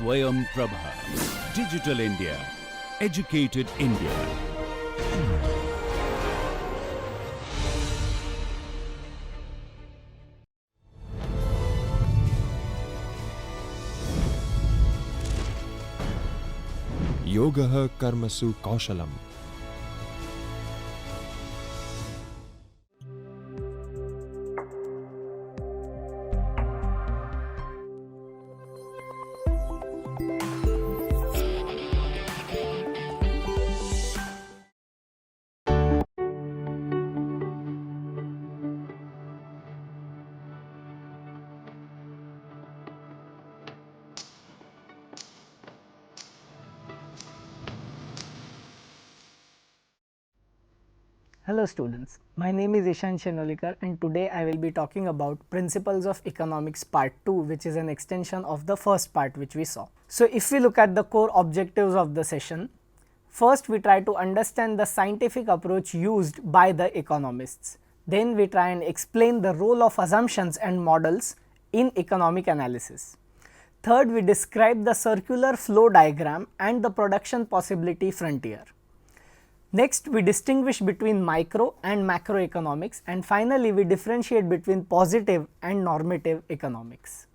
SwayamPrabha. Digital India. Educated India. Yoga Karmasu Kaushalam. Hello students, my name is Ishan Shenolikar and today I will be talking about Principles of Economics Part 2, which is an extension of the first part which we saw. So if we look at the core objectives of the session, first we try to understand the scientific approach used by the economists. Then we try and explain the role of assumptions and models in economic analysis. Third, we describe the circular flow diagram and the production possibility frontier. Next, we distinguish between micro and macroeconomics, and finally we differentiate between positive and normative economics.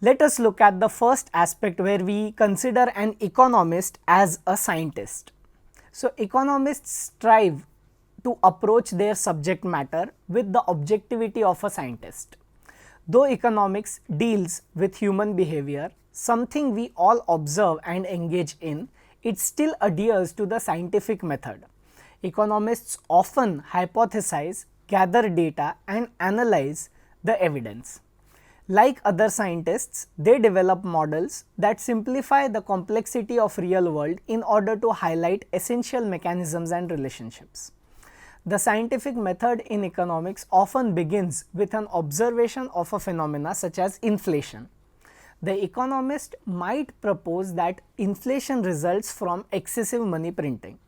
Let us look at the first aspect where we consider an economist as a scientist. So, economists strive to approach their subject matter with the objectivity of a scientist. Though economics deals with human behavior, something we all observe and engage in, it still adheres to the scientific method. Economists often hypothesize, gather data and analyze the evidence. Like other scientists, they develop models that simplify the complexity of real world in order to highlight essential mechanisms and relationships. The scientific method in economics often begins with an observation of a phenomena such as inflation. The economist might propose that inflation results from excessive money printing.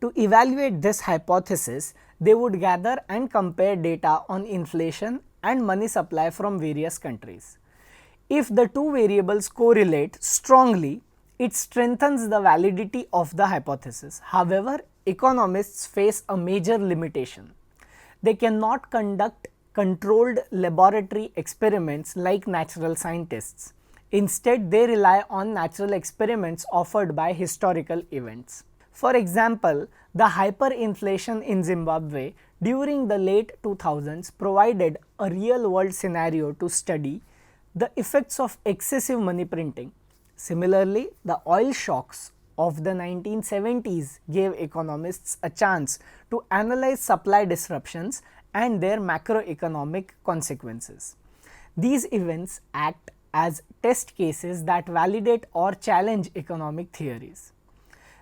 To evaluate this hypothesis, they would gather and compare data on inflation and money supply from various countries. If the two variables correlate strongly, it strengthens the validity of the hypothesis. However, economists face a major limitation. They cannot conduct controlled laboratory experiments like natural scientists. Instead, they rely on natural experiments offered by historical events. For example, the hyperinflation in Zimbabwe during the late 2000s provided a real-world scenario to study the effects of excessive money printing. Similarly, the oil shocks of the 1970s gave economists a chance to analyze supply disruptions and their macroeconomic consequences. These events act as test cases that validate or challenge economic theories.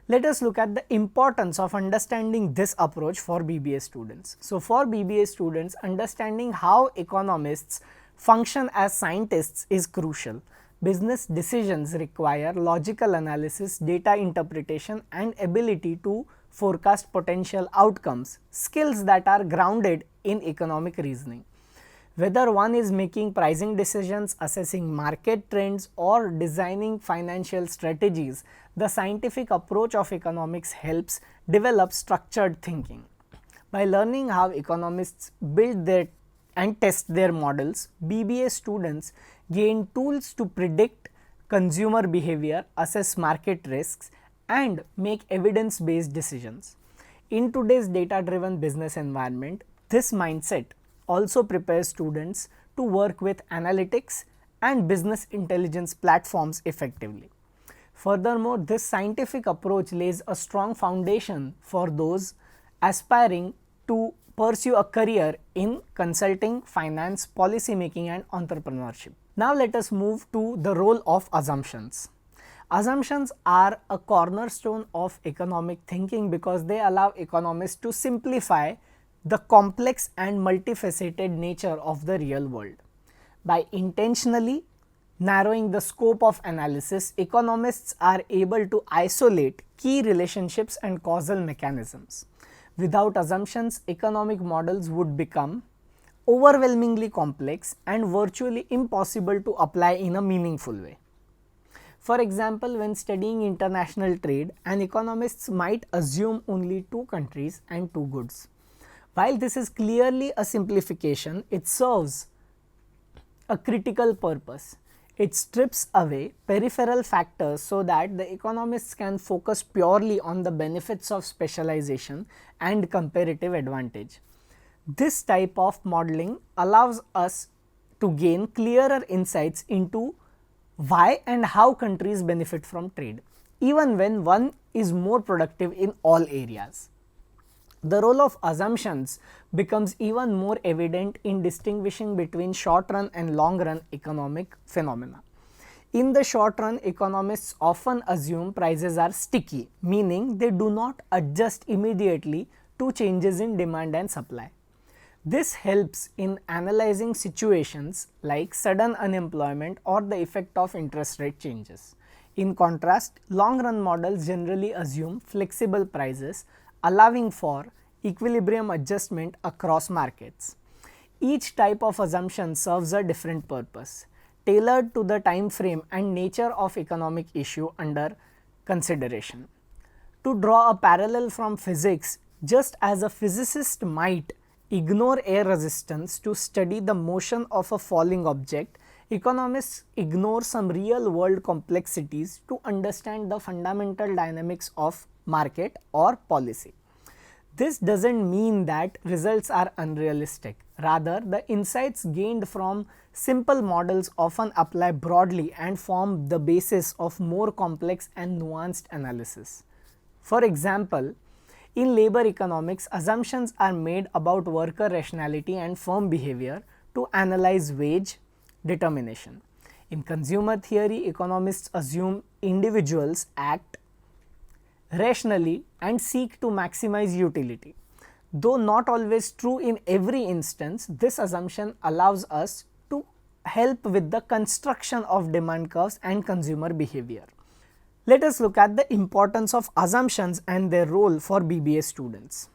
Let us look at the importance of understanding this approach for BBA students. So, for BBA students, understanding how economists function as scientists is crucial. Business decisions require logical analysis, data interpretation, and ability to forecast potential outcomes, skills that are grounded in economic reasoning. Whether one is making pricing decisions, assessing market trends, or designing financial strategies, the scientific approach of economics helps develop structured thinking. By learning how economists build and test their models, BBA students gain tools to predict consumer behavior, assess market risks, and make evidence-based decisions. In today's data-driven business environment, this mindset also prepares students to work with analytics and business intelligence platforms effectively. Furthermore, this scientific approach lays a strong foundation for those aspiring to pursue a career in consulting, finance, policy making, and entrepreneurship. Now let us move to the role of assumptions. Assumptions are a cornerstone of economic thinking because they allow economists to simplify the complex and multifaceted nature of the real world. By intentionally narrowing the scope of analysis, economists are able to isolate key relationships and causal mechanisms. Without assumptions, economic models would become overwhelmingly complex and virtually impossible to apply in a meaningful way. For example, when studying international trade, an economist might assume only two countries and two goods. While this is clearly a simplification, it serves a critical purpose. It strips away peripheral factors so that the economists can focus purely on the benefits of specialization and comparative advantage. This type of modeling allows us to gain clearer insights into why and how countries benefit from trade, even when one is more productive in all areas. The role of assumptions becomes even more evident in distinguishing between short run and long run economic phenomena. In the short run, economists often assume prices are sticky, meaning they do not adjust immediately to changes in demand and supply. This helps in analyzing situations like sudden unemployment or the effect of interest rate changes. In contrast, long run models generally assume flexible prices, allowing for equilibrium adjustment across markets. Each type of assumption serves a different purpose, tailored to the time frame and nature of economic issue under consideration. To draw a parallel from physics, just as a physicist might ignore air resistance to study the motion of a falling object, economists ignore some real world complexities to understand the fundamental dynamics of market or policy. This does not mean that results are unrealistic. Rather, the insights gained from simple models often apply broadly and form the basis of more complex and nuanced analysis. For example, in labor economics, assumptions are made about worker rationality and firm behavior to analyze wage determination. In consumer theory, economists assume individuals act rationally and seek to maximize utility. Though not always true in every instance, this assumption allows us to help with the construction of demand curves and consumer behavior. Let us look at the importance of assumptions and their role for BBA students.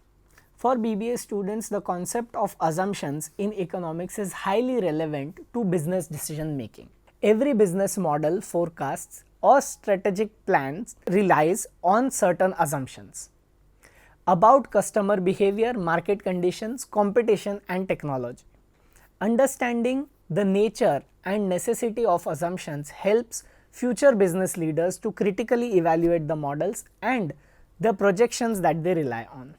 For BBA students, the concept of assumptions in economics is highly relevant to business decision making. Every business model, forecasts, or strategic plans relies on certain assumptions about customer behavior, market conditions, competition, and technology. Understanding the nature and necessity of assumptions helps future business leaders to critically evaluate the models and the projections that they rely on.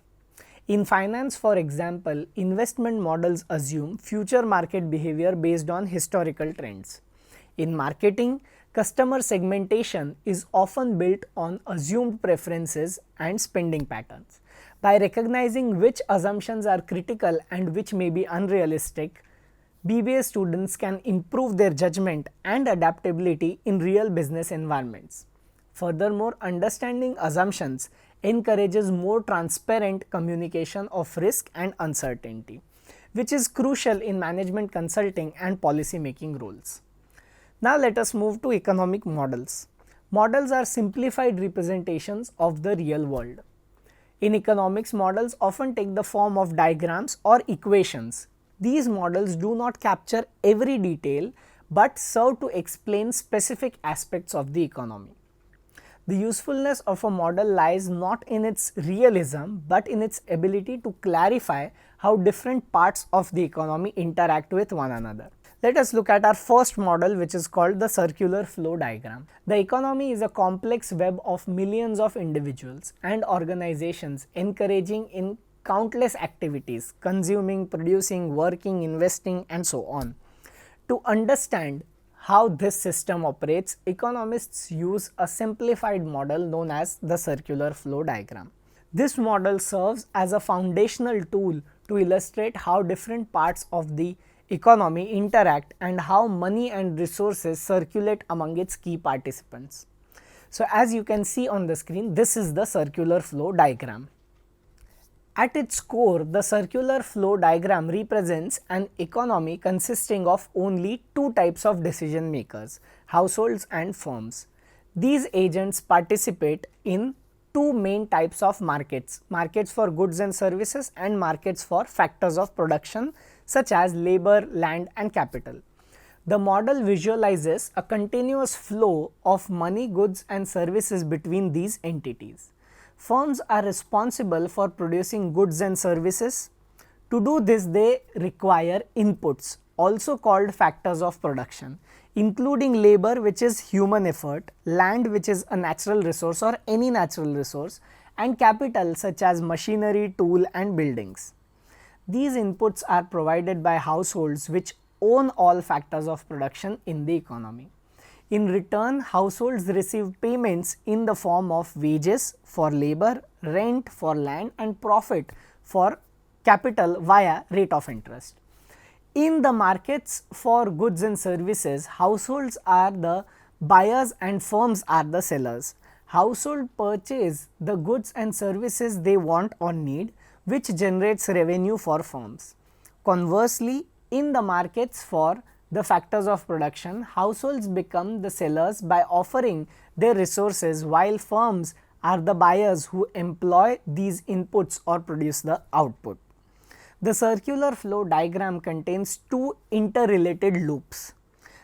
In finance, for example, investment models assume future market behavior based on historical trends. In marketing, customer segmentation is often built on assumed preferences and spending patterns. By recognizing which assumptions are critical and which may be unrealistic, BBA students can improve their judgment and adaptability in real business environments. Furthermore, understanding assumptions encourages more transparent communication of risk and uncertainty, which is crucial in management consulting and policy making roles. Now let us move to economic models. Models are simplified representations of the real world. In economics, models often take the form of diagrams or equations. These models do not capture every detail but serve to explain specific aspects of the economy. The usefulness of a model lies not in its realism but in its ability to clarify how different parts of the economy interact with one another. Let us look at our first model, which is called the circular flow diagram. The economy is a complex web of millions of individuals and organizations engaging in countless activities: consuming, producing, working, investing, and so on. To understand how this system operates, economists use a simplified model known as the circular flow diagram. This model serves as a foundational tool to illustrate how different parts of the economy interact and how money and resources circulate among its key participants. So, as you can see on the screen, this is the circular flow diagram. At its core, the circular flow diagram represents an economy consisting of only two types of decision makers: households and firms. These agents participate in two main types of markets: markets for goods and services and markets for factors of production such as labor, land, and capital. The model visualizes a continuous flow of money, goods and services between these entities. Firms are responsible for producing goods and services. To do this, they require inputs, also called factors of production, including labor, which is human effort, land, which is a natural resource or any natural resource, and capital such as machinery, tool and buildings. These inputs are provided by households which own all factors of production in the economy. In return, households receive payments in the form of wages for labor, rent for land and profit for capital via rate of interest. In the markets for goods and services, households are the buyers and firms are the sellers. Households purchase the goods and services they want or need, which generates revenue for firms. Conversely, in the markets for the factors of production, households become the sellers by offering their resources, while firms are the buyers who employ these inputs or produce the output. The circular flow diagram contains two interrelated loops.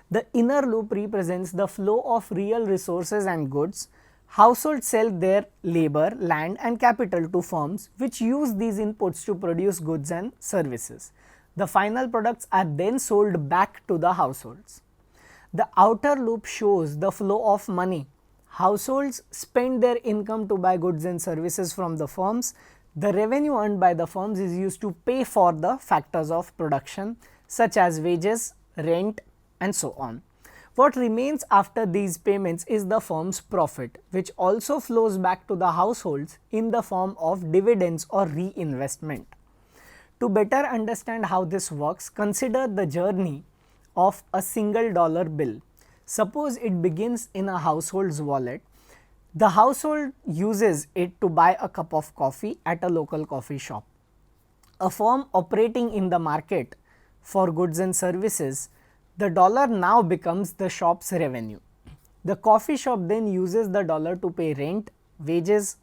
The inner loop represents the flow of real resources and goods. Households sell their labor, land and capital to firms which use these inputs to produce goods and services. The final products are then sold back to the households. The outer loop shows the flow of money. Households spend their income to buy goods and services from the firms. The revenue earned by the firms is used to pay for the factors of production such as wages, rent and so on. What remains after these payments is the firm's profit, which also flows back to the households in the form of dividends or reinvestment. To better understand how this works, consider the journey of a single dollar bill. Suppose it begins in a household's wallet. The household uses it to buy a cup of coffee at a local coffee shop. A firm operating in the market for goods and services, the dollar now becomes the shop's revenue. The coffee shop then uses the dollar to pay rent, wages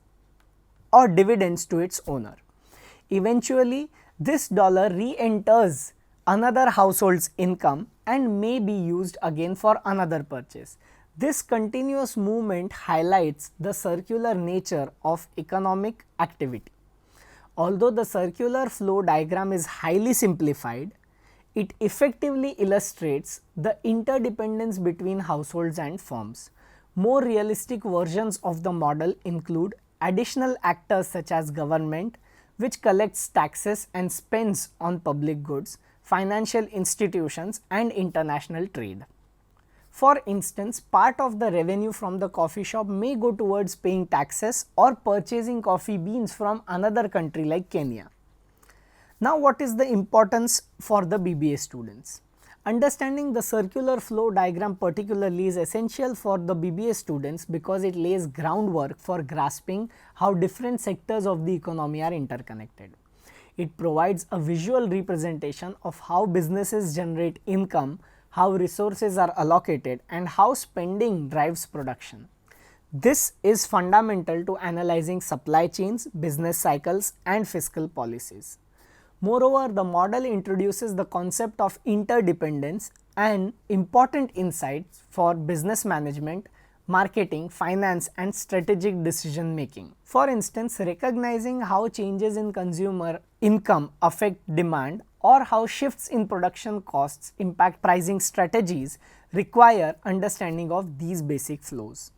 or dividends to its owner. Eventually, this dollar re-enters another household's income and may be used again for another purchase. This continuous movement highlights the circular nature of economic activity. Although the circular flow diagram is highly simplified, it effectively illustrates the interdependence between households and firms. More realistic versions of the model include additional actors such as government, which collects taxes and spends on public goods, financial institutions and international trade. For instance, part of the revenue from the coffee shop may go towards paying taxes or purchasing coffee beans from another country like Kenya. Now, what is the importance for the BBA students? Understanding the circular flow diagram particularly is essential for the BBA students because it lays groundwork for grasping how different sectors of the economy are interconnected. It provides a visual representation of how businesses generate income, how resources are allocated, and how spending drives production. This is fundamental to analyzing supply chains, business cycles, and fiscal policies. Moreover, the model introduces the concept of interdependence and important insights for business management, marketing, finance, and strategic decision making. For instance, recognizing how changes in consumer income affect demand or how shifts in production costs impact pricing strategies require understanding of these basic flows.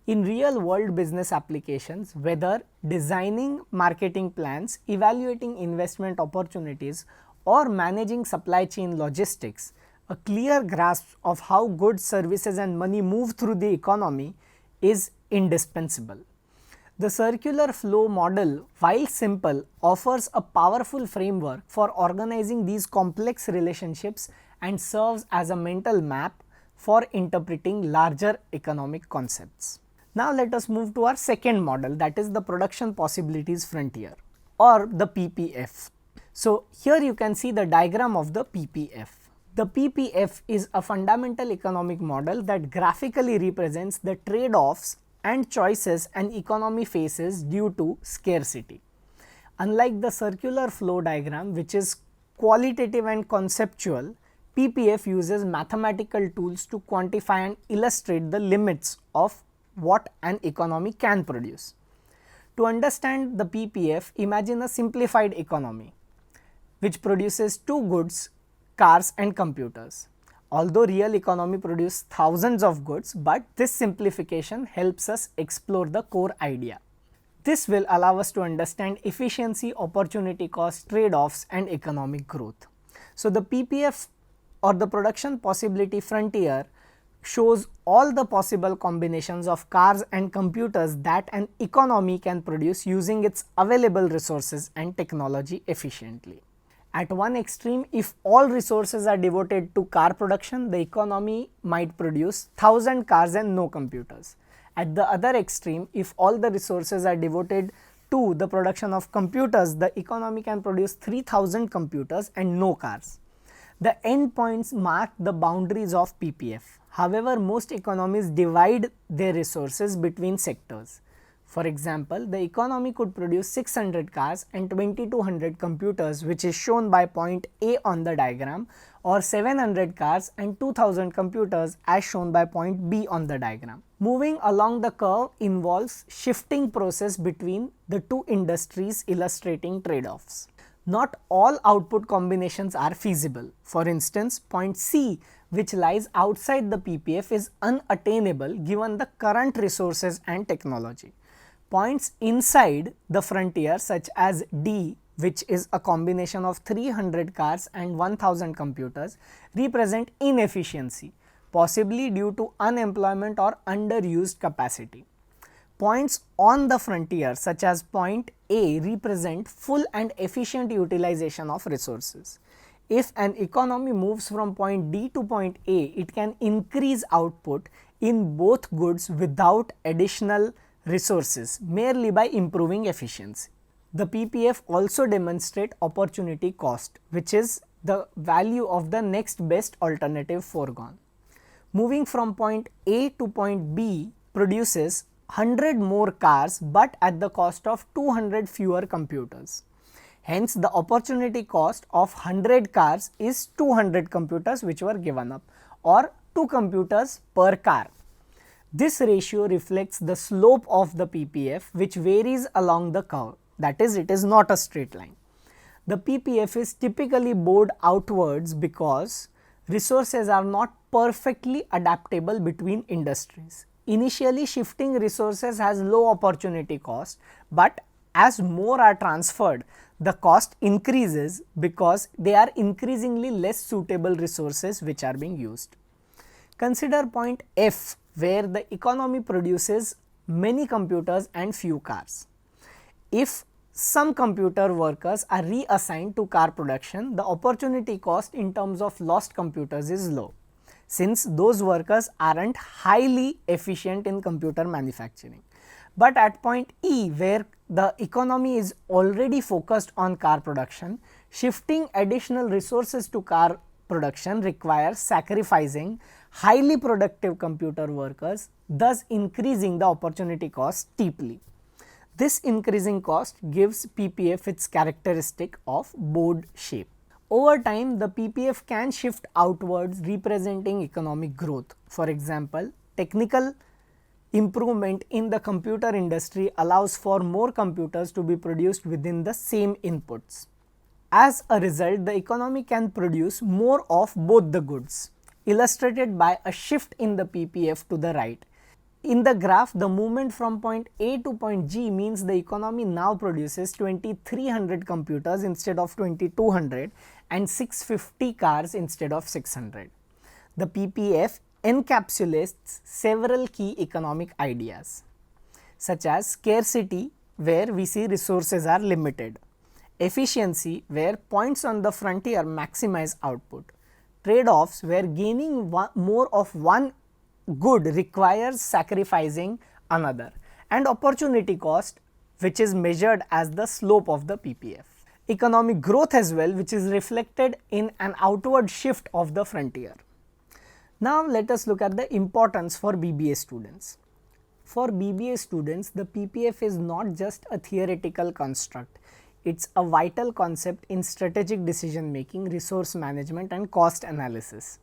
In real world business applications, whether designing marketing plans, evaluating investment opportunities, or managing supply chain logistics, a clear grasp of how goods, services, and money move through the economy is indispensable. The circular flow model, while simple, offers a powerful framework for organizing these complex relationships and serves as a mental map for interpreting larger economic concepts. Now, let us move to our second model, that is the production possibilities frontier or the PPF. So, here you can see the diagram of the PPF. The PPF is a fundamental economic model that graphically represents the trade-offs and choices an economy faces due to scarcity. Unlike the circular flow diagram, which is qualitative and conceptual, PPF uses mathematical tools to quantify and illustrate the limits of what an economy can produce. To understand the PPF, imagine a simplified economy which produces two goods, cars and computers. Although real economy produces thousands of goods, but this simplification helps us explore the core idea. This will allow us to understand efficiency, opportunity cost, trade-offs and economic growth. So the PPF or the production possibility frontier shows all the possible combinations of cars and computers that an economy can produce using its available resources and technology efficiently. At one extreme, if all resources are devoted to car production, the economy might produce 1000 cars and no computers. At the other extreme, if all the resources are devoted to the production of computers, the economy can produce 3000 computers and no cars. The endpoints mark the boundaries of PPF. However, most economies divide their resources between sectors. For example, the economy could produce 600 cars and 2200 computers, which is shown by point A on the diagram, or 700 cars and 2000 computers as shown by point B on the diagram. Moving along the curve involves shifting process between the two industries, illustrating trade-offs. Not all output combinations are feasible. For instance, point C, which lies outside the PPF, is unattainable given the current resources and technology. Points inside the frontier such as D, which is a combination of 300 cars and 1000 computers, represent inefficiency, possibly due to unemployment or underused capacity. Points on the frontier such as point A represent full and efficient utilization of resources. If an economy moves from point D to point A, it can increase output in both goods without additional resources merely by improving efficiency. The PPF also demonstrate opportunity cost, which is the value of the next best alternative foregone. Moving from point A to point B produces 100 more cars but at the cost of 200 fewer computers. Hence, the opportunity cost of 100 cars is 200 computers which were given up, or 2 computers per car. This ratio reflects the slope of the PPF, which varies along the curve, that is, it is not a straight line. The PPF is typically bowed outwards because resources are not perfectly adaptable between industries. Initially, shifting resources has low opportunity cost, but as more are transferred, the cost increases because they are increasingly less suitable resources which are being used. Consider point F, where the economy produces many computers and few cars. If some computer workers are reassigned to car production, the opportunity cost in terms of lost computers is low, since those workers aren't highly efficient in computer manufacturing. But at point E, where the economy is already focused on car production, shifting additional resources to car production requires sacrificing highly productive computer workers, thus increasing the opportunity cost steeply. This increasing cost gives PPF its characteristic of bowed shape. Over time, the PPF can shift outwards, representing economic growth. For example, technical improvement in the computer industry allows for more computers to be produced within the same inputs. As a result, the economy can produce more of both the goods, illustrated by a shift in the PPF to the right. In the graph, the movement from point A to point G means the economy now produces 2300 computers instead of 2200 and 650 cars instead of 600. The PPF encapsulates several key economic ideas, such as scarcity, where we see resources are limited; efficiency, where points on the frontier maximize output; trade-offs, where gaining more of one good requires sacrificing another; and opportunity cost, which is measured as the slope of the PPF. Economic growth as well, which is reflected in an outward shift of the frontier. Now let us look at the importance for BBA students. For BBA students, the PPF is not just a theoretical construct. it's a vital concept in strategic decision making, resource management and cost analysis.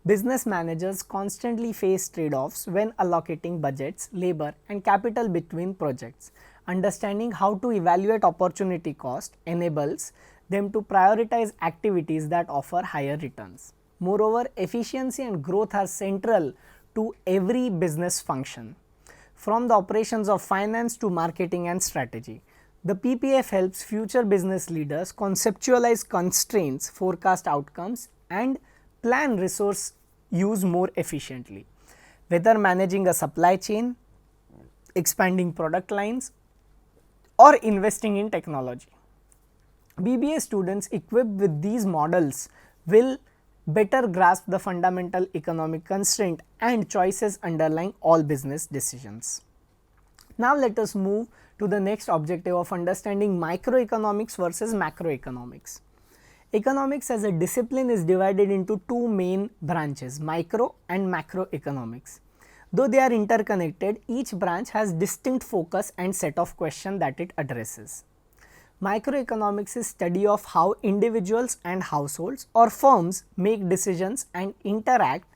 Business managers constantly face trade-offs when allocating budgets, labor and capital between projects. Understanding how to evaluate opportunity cost enables them to prioritize activities that offer higher returns. Moreover, efficiency and growth are central to every business function, from the operations of finance to marketing and strategy. The PPF helps future business leaders conceptualize constraints, forecast outcomes and plan resource use more efficiently. Whether managing a supply chain, expanding product lines or investing in technology, BBA students equipped with these models will better grasp the fundamental economic constraint and choices underlying all business decisions. Now let us move to the next objective of understanding microeconomics versus macroeconomics. Economics as a discipline is divided into two main branches, micro and macroeconomics. Though they are interconnected, each branch has distinct focus and set of questions that it addresses. Microeconomics is study of how individuals and households or firms make decisions and interact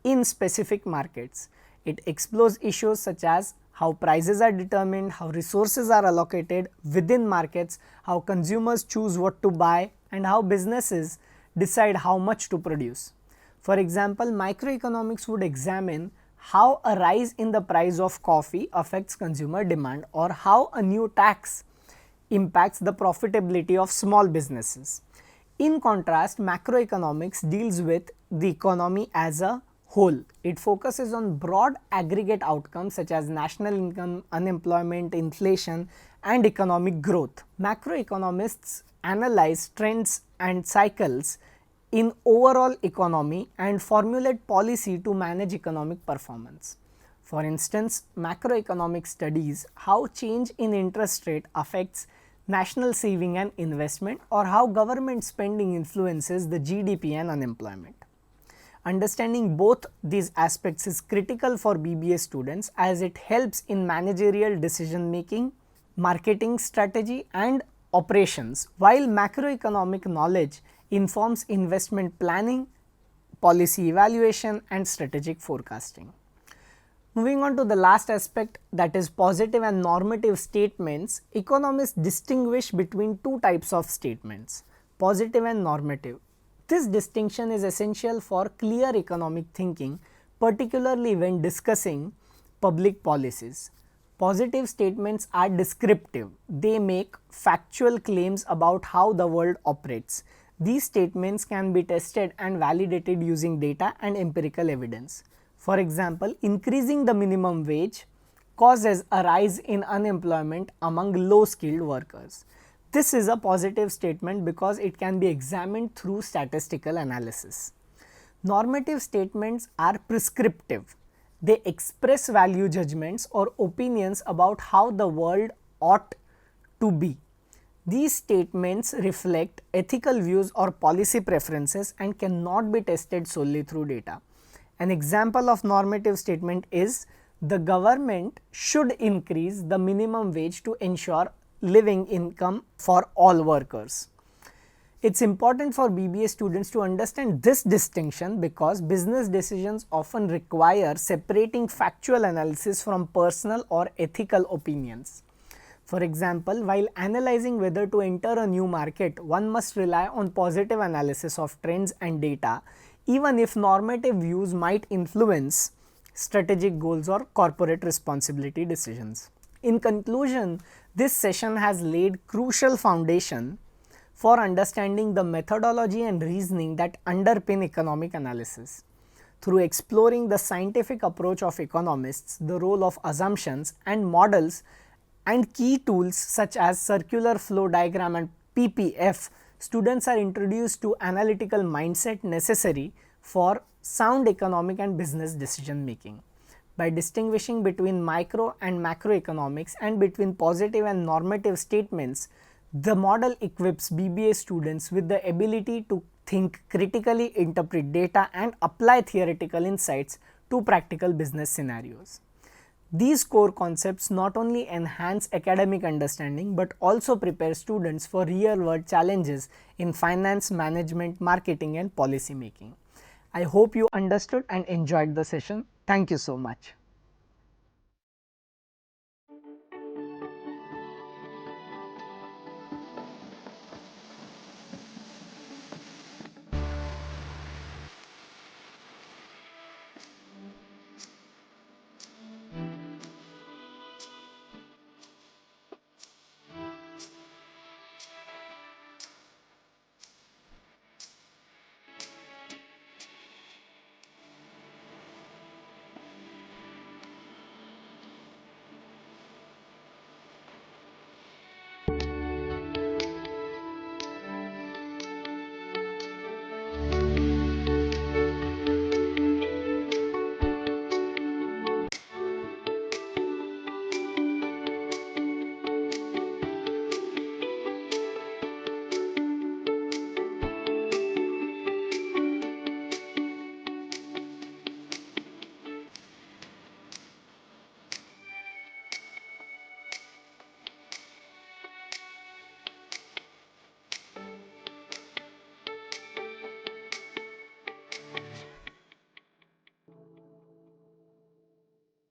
in specific markets. It explores issues such as how prices are determined, how resources are allocated within markets, how consumers choose what to buy and how businesses decide how much to produce. For example, microeconomics would examine how a rise in the price of coffee affects consumer demand or how a new tax impacts the profitability of small businesses. In contrast, macroeconomics deals with the economy as a whole. It focuses on broad aggregate outcomes such as national income, unemployment, inflation and economic growth. Macroeconomists analyze trends and cycles in overall economy and formulate policy to manage economic performance. For instance, macroeconomic studies how change in interest rate affects national saving and investment or how government spending influences the GDP and unemployment. Understanding both these aspects is critical for BBA students as it helps in managerial decision making, marketing strategy and operations, while macroeconomic knowledge informs investment planning, policy evaluation and strategic forecasting. Moving on to the last aspect, that is positive and normative statements, economists distinguish between two types of statements, positive and normative. This distinction is essential for clear economic thinking, particularly when discussing public policies. Positive statements are descriptive. They make factual claims about how the world operates. These statements can be tested and validated using data and empirical evidence. For example, increasing the minimum wage causes a rise in unemployment among low-skilled workers. This is a positive statement because it can be examined through statistical analysis. Normative statements are prescriptive. They express value judgments or opinions about how the world ought to be. These statements reflect ethical views or policy preferences and cannot be tested solely through data. An example of normative statement is the government should increase the minimum wage to ensure living income for all workers. It's important for BBA students to understand this distinction because business decisions often require separating factual analysis from personal or ethical opinions. For example, while analyzing whether to enter a new market, one must rely on positive analysis of trends and data, even if normative views might influence strategic goals or corporate responsibility decisions. In conclusion, this session has laid crucial foundation for understanding the methodology and reasoning that underpin economic analysis. Through exploring the scientific approach of economists, the role of assumptions and models and key tools such as circular flow diagram and PPF, students are introduced to analytical mindset necessary for sound economic and business decision making. By distinguishing between micro and macroeconomics and between positive and normative statements, the model equips BBA students with the ability to think critically, interpret data and apply theoretical insights to practical business scenarios. These core concepts not only enhance academic understanding but also prepare students for real world challenges in finance, management, marketing and policy making. I hope you understood and enjoyed the session. Thank you so much.